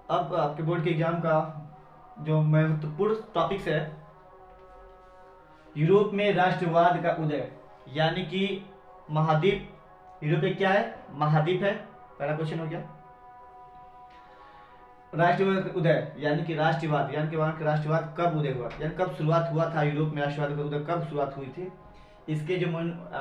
अब आपके बोर्ड के एग्जाम का जो महत्वपूर्ण टॉपिक्स है, यूरोप में राष्ट्रवाद का उदय, यानी कि महाद्वीप। यूरोप एक क्या है? महाद्वीप है। पहला क्वेश्चन हो गया। राष्ट्रवाद का उदय यानी कि राष्ट्रवाद, यानी कि वहां का राष्ट्रवाद कब उदय हुआ, यानी कब शुरुआत हुआ था यूरोप में राष्ट्रवाद का उदय, कब शुरुआत हुई थी। इसके जो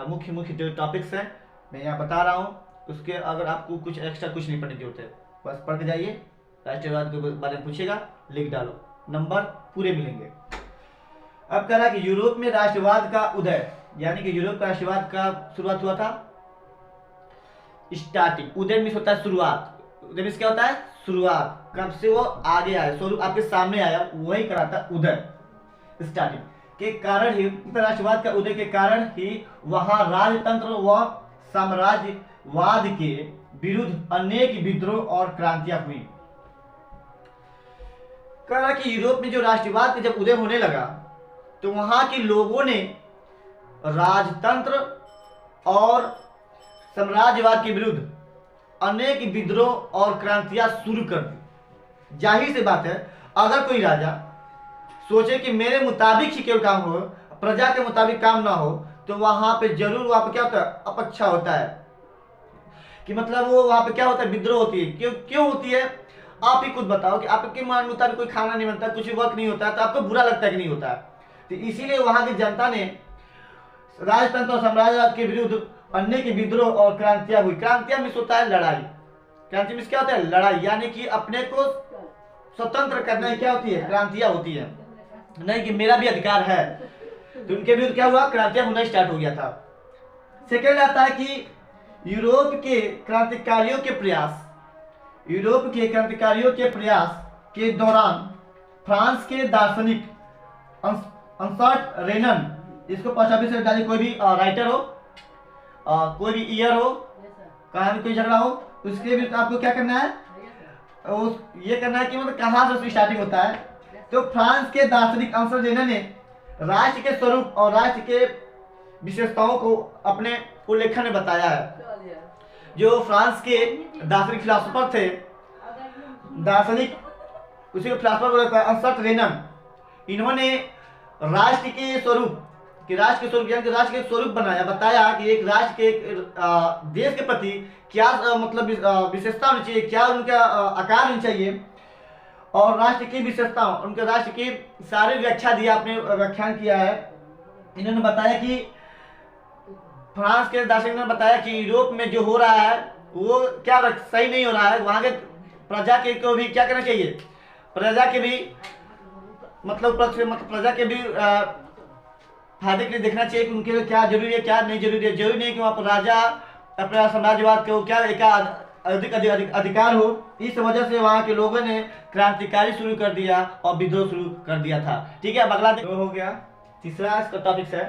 मुख्य मुख्य जो टॉपिक्स हैं मैं यहाँ बता रहा हूँ। उसके अगर आपको कुछ एक्स्ट्रा कुछ नहीं पढ़ने की जरूरत है, बस पढ़ के जाइए। राष्ट्रवाद के बारे में पूछेगा, लिख डालो, नंबर पूरे मिलेंगे। अब कह रहा कि यूरोप में राष्ट्रवाद का उदय, यानी कि यूरोप का राष्ट्रवाद का शुरुआत हुआ था। स्टार्टिंग, उदय मीन्स होता है शुरुआत। उदय मीन्स क्या होता है? शुरुआत। कब से वो आगे आया, स्वरूप आपके सामने आया, वही कराता उदय। स्टार्टिंग के कारण ही, राष्ट्रवाद का उदय के कारण ही वहां राजतंत्र व साम्राज्यवाद के विरुद्ध अनेक विद्रोह और क्रांतियां हुई। कह रहा कि यूरोप में जो राष्ट्रवाद का जब उदय होने लगा तो वहां के लोगों ने राजतंत्र और साम्राज्यवाद के विरुद्ध अनेक विद्रोह और क्रांतियां शुरू कर दी। जाहिर सी बात है, अगर कोई राजा सोचे कि मेरे मुताबिक ही केवल काम हो, प्रजा के मुताबिक काम ना हो, तो वहां पे जरूर वहां पे क्या होता है? अपच्छा होता है। कि मतलब वो वहां पे क्या होता है? विद्रोह होती है। क्यों होती है? आप ही खुद बताओ कि आपके मान मुताबिक कोई खाना नहीं बनता, कुछ वर्क नहीं होता है, तो आपको बुरा लगता है कि नहीं होता है? तो इसीलिए वहां की जनता ने राजतंत्र और साम्राज्यवाद के विरुद्ध अनेक विद्रोह और क्रांतियां हुई। क्रांतियां मीन्स होता है लड़ाई। क्रांति मीन्स क्या होता है? लड़ाई, यानी कि अपने को स्वतंत्र करना ही क्या होती है? क्रांतियां होती है। नहीं कि मेरा भी अधिकार है, तो उनके विरुद्ध क्या हुआ? क्रांतियां होना स्टार्ट हो गया था। सेकेंड आता है कि यूरोप के क्रांतिकारियों के प्रयास, यूरोप के क्रांतिकारियों के प्रयास के दौरान फ्रांस के दार्शनिक अंसर्ट रेनन, इसको 5 से डालिए, कोई भी राइटर हो, कोई भी ईयर हो, कहाँ भी कोई झगड़ा हो, उसके भी आपको क्या करना है? ये करना है कि मतलब कहाँ से उसकी स्टार्टिंग होता है। तो फ्रांस के दार्शनिक अंसर्ट रेनन ने राष्ट्र के स्वरूप और राष्ट्र के विशेषताओं को अपने उल्लेखन में बताया है। जो फ्रांस के दार्शनिक फिलोसोफर थे, दार्शनिक, उसी को फिलोसोफर अंसर्ट रेनन, इन्होंने राष्ट्र के स्वरूप, कि राष्ट्र के स्वरूप यानी कि राष्ट्र के स्वरूप बनाया, बताया कि एक राष्ट्र के देश के प्रति क्या मतलब विशेषता होनी चाहिए, क्या उनका आकार होनी चाहिए, और राष्ट्र की विशेषता, उनके राष्ट्र की सारी व्याख्या दिया, आपने व्याख्यान किया है। इन्होंने बताया कि फ्रांस के दार्शनिक ने बताया कि यूरोप में जो हो रहा है वो क्या सही नहीं हो रहा है। वहां के प्रजा के को भी क्या करना चाहिए? प्रजा के भी मतलब प्रजा के भी फायदे के लिए देखना चाहिए कि उनके लिए क्या जरूरी है, क्या नहीं जरूरी है। जरूरी नहीं कि वहां पर राजा अपना साम्राज्यवाद को क्या एक अधिक अधिकार हो। इस वजह से वहां के लोगों ने क्रांतिकारी शुरू कर दिया और विद्रोह शुरू कर दिया था। ठीक है, अब अगला हो गया। तीसरा इसका टॉपिक है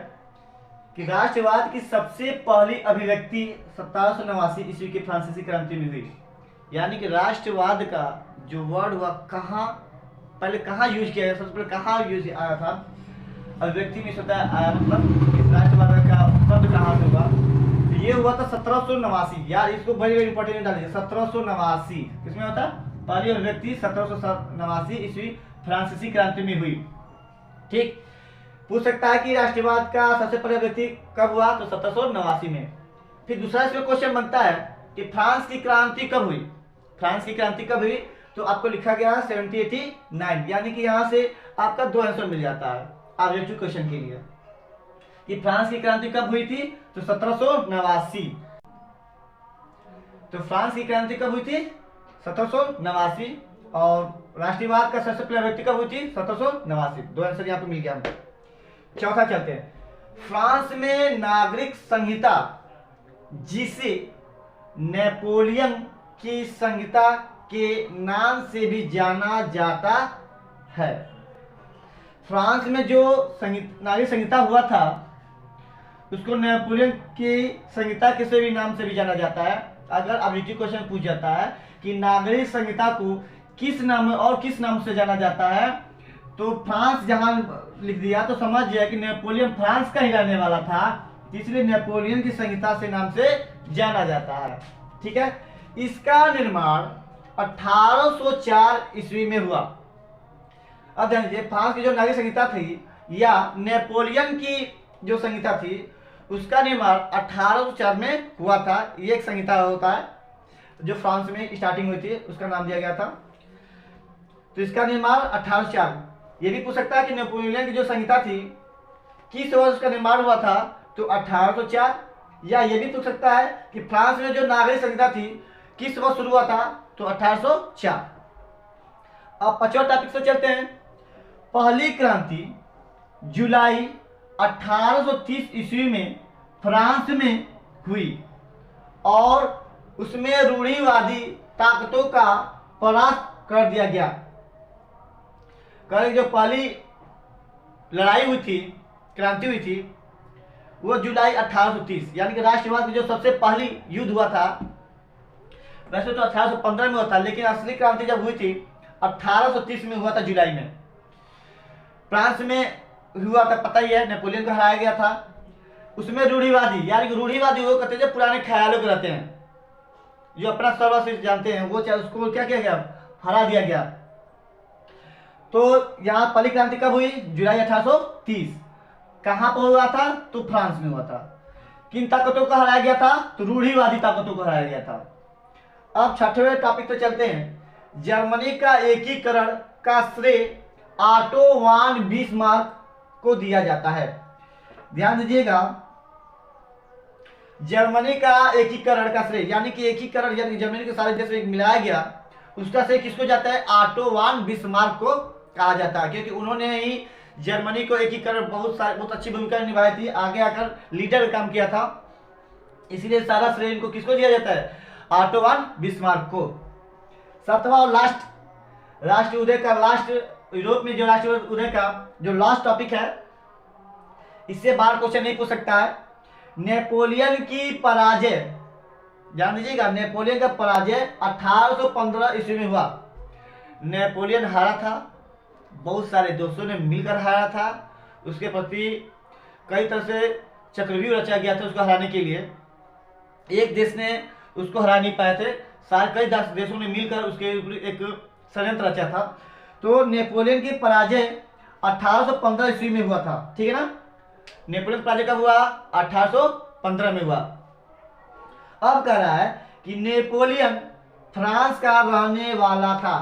कि राष्ट्रवाद की सबसे पहली अभिव्यक्ति 1789 ईस्वी की फ्रांसीसी क्रांति में हुई। यानी कि राष्ट्रवाद का जो वर्ड हुआ कहाँ पहले कहाँ यूज किया गया, सबसे पहले कहाँ यूज आया था? अभिव्यक्ति में होता है आया, मतलब राष्ट्रवाद का शब्द कहाँ से हुआ? ये हुआ था 1789। यार इसको बड़ी बड़ी इंपॉर्टेंट डालिए। 1789 किसमें होता है? पहली अभिव्यक्ति 1789 ईस्वी फ्रांसीसी क्रांति में हुई। ठीक, पूछ सकता है कि राष्ट्रवाद का सबसे पहले अभिव्यक्ति कब हुआ? तो 1789 में। फिर दूसरा इसमें क्वेश्चन बनता है कि फ्रांस की क्रांति कब हुई? फ्रांस की क्रांति कब हुई? तो आपको लिखा गया 1789, यानी कि यहाँ से आपका 2 आंसर मिल जाता है ऑब्जेक्टिव क्वेश्चन के लिए कि फ्रांस की क्रांति कब हुई थी? तो 1789। तो फ्रांस की क्रांति कब हुई थी? 1789। और राष्ट्रवाद का सबसे पहले अभिव्यक्ति कब हुई थी? 1789। 2 आंसर यहाँ पे मिल गया। चौथा चलते हैं। फ्रांस में नागरिक संहिता, जिसे नेपोलियन की संहिता के नाम से भी जाना जाता है। फ्रांस में जो नागरिक संहिता हुआ था उसको नेपोलियन की संहिता के से भी नाम से भी जाना जाता है। अगर ऑब्जेक्टिव क्वेश्चन पूछ जाता है कि नागरिक संहिता को किस नाम और किस नाम से जाना जाता है, तो फ्रांस जहां लिख दिया तो समझ जाए कि नेपोलियन फ्रांस का ही रहने वाला था, इसलिए नेपोलियन की संहिता से नाम से जाना जाता है। ठीक है, इसका निर्माण 1804 ईस्वी में हुआ। अब ध्यान दीजिए, फ्रांस की जो नागरिक संहिता थी या नेपोलियन की जो संहिता थी उसका निर्माण 1804 में हुआ था। ये एक संहिता होता है जो फ्रांस में स्टार्टिंग हुई थी, उसका नाम दिया गया था। तो इसका निर्माण 1804। ये भी पूछ सकता है कि नेपोलियन की जो संहिता थी किस वर्ष उसका निर्माण हुआ था, तो 1804। या ये भी पूछ सकता है कि फ्रांस में जो नागरिक संहिता थी किस वर्ष शुरू हुआ था, तो 1804। अब 5वां टॉपिक से चलते हैं। पहली क्रांति जुलाई 1830 ईस्वी में फ्रांस में हुई और उसमें रूढ़िवादी ताकतों का परास्त कर दिया गया। जो पहली लड़ाई हुई थी, क्रांति हुई थी, वो जुलाई 1830, यानी कि राष्ट्रवाद की जो सबसे पहली युद्ध हुआ था। वैसे तो 1815 में हुआ था, लेकिन असली क्रांति जब हुई थी 1830 में हुआ था, जुलाई में। फ्रांस में हुआ था, पता ही है, नेपोलियन को हराया गया था। उसमें रूढ़िवादी, यानी कि रूढ़िवादी वो कहते हैं जो पुराने ख्यालों के रहते हैं, जो अपना सर्वश्रेष्ठ जानते हैं, वो उसको क्या किया गया, हरा दिया गया। तो यहाँ पहली क्रांति कब हुई, जुलाई 1830। कहाँ पर हुआ था, तो फ्रांस में हुआ था। किन ताकतों को हराया गया था, तो रूढ़िवादी ताकतों को हराया गया था। अब 6वें टॉपिक पे चलते हैं। जर्मनी का एकीकरण का श्रेय ऑटो वान बिस्मार्क को दिया जाता है। ध्यान दीजिएगा, जर्मनी का एकीकरण का श्रेय, यानी कि एकीकरण, यानी जर्मनी के सारे देश में मिलाया गया, उसका श्रेय किसको जाता है, ऑटो वान बिस्मार्क को कहा जाता है, क्योंकि उन्होंने ही जर्मनी को एकीकरण बहुत अच्छी भूमिका निभाई थी, आगे आकर लीडर काम किया था, इसीलिए सारा श्रेय इनको किसको दिया जाता है, ऑटो वान बिस्मार्क को। 7वां और लास्ट राष्ट्र उदय का, लास्ट यूरोप में जो राष्ट्र उदय का जो लास्ट टॉपिक है, इससे बाहर क्वेश्चन नहीं पूछ सकता है। नेपोलियन की पराजय, ध्यान दीजिएगा, नेपोलियन का पराजय 1815 ईस्वी में हुआ। नेपोलियन हारा था, बहुत सारे दोस्तों ने मिलकर हारा था, उसके प्रति कई तरह से चक्रव्यूह रचा गया था उसको हराने के लिए। एक देश ने उसको हरा नहीं पाए थे, सारे कई देशों ने मिलकर उसके एक षड्यंत्र रचा था। तो नेपोलियन की पराजय 1815 ईस्वी में हुआ था, ठीक है ना। नेपोलियन पराजय कब हुआ, 1815 में हुआ। अब कह रहा है कि नेपोलियन फ्रांस का रहने वाला था।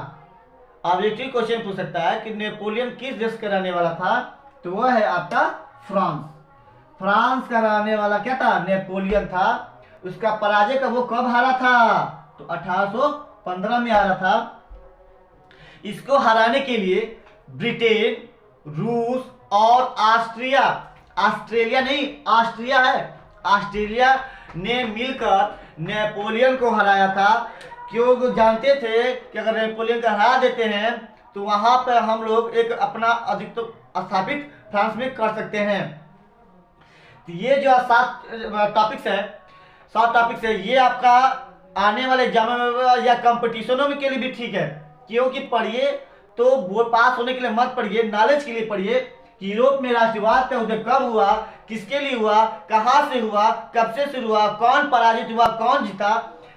अब एक क्वेश्चन पूछ सकता है कि नेपोलियन किस देश का रहने वाला था, तो वह है आपका फ्रांस। फ्रांस का रहने वाला क्या था, नेपोलियन था। उसका पराजय का वो कब हारा था, तो 1815 में हारा था। इसको हराने के लिए ब्रिटेन, रूस और ऑस्ट्रेलिया नहीं, ऑस्ट्रिया है, ऑस्ट्रेलिया ने मिलकर नेपोलियन को हराया था। क्यों, जानते थे कि अगर नेपोलियन को हरा देते हैं तो वहां पर हम लोग एक अपना अधिकतम स्थापित फ्रांस में कर सकते हैं। तो ये जो 7 टॉपिक्स है, ये आपका आने वाले एग्जाम में या कंपटीशनों में के लिए भी ठीक है। क्योंकि पढ़िए तो वो पास होने के लिए मत पढ़िए, नॉलेज के लिए पढ़िए कि यूरोप में राष्ट्रवाद का उदय कब हुआ, किसके लिए हुआ, कहाँ से हुआ, कब से शुरू हुआ, कौन पराजित हुआ, कौन जीता,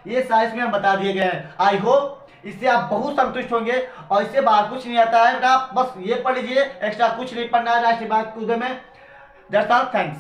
ये साइंस में हम बता दिए गए हैं। आई होप इससे आप बहुत संतुष्ट होंगे। और इससे बाहर कुछ नहीं आता है, आप बस ये पढ़ लीजिए, एक्स्ट्रा कुछ नहीं पढ़ना है राष्ट्रवाद के उदय में। That's all, thanks.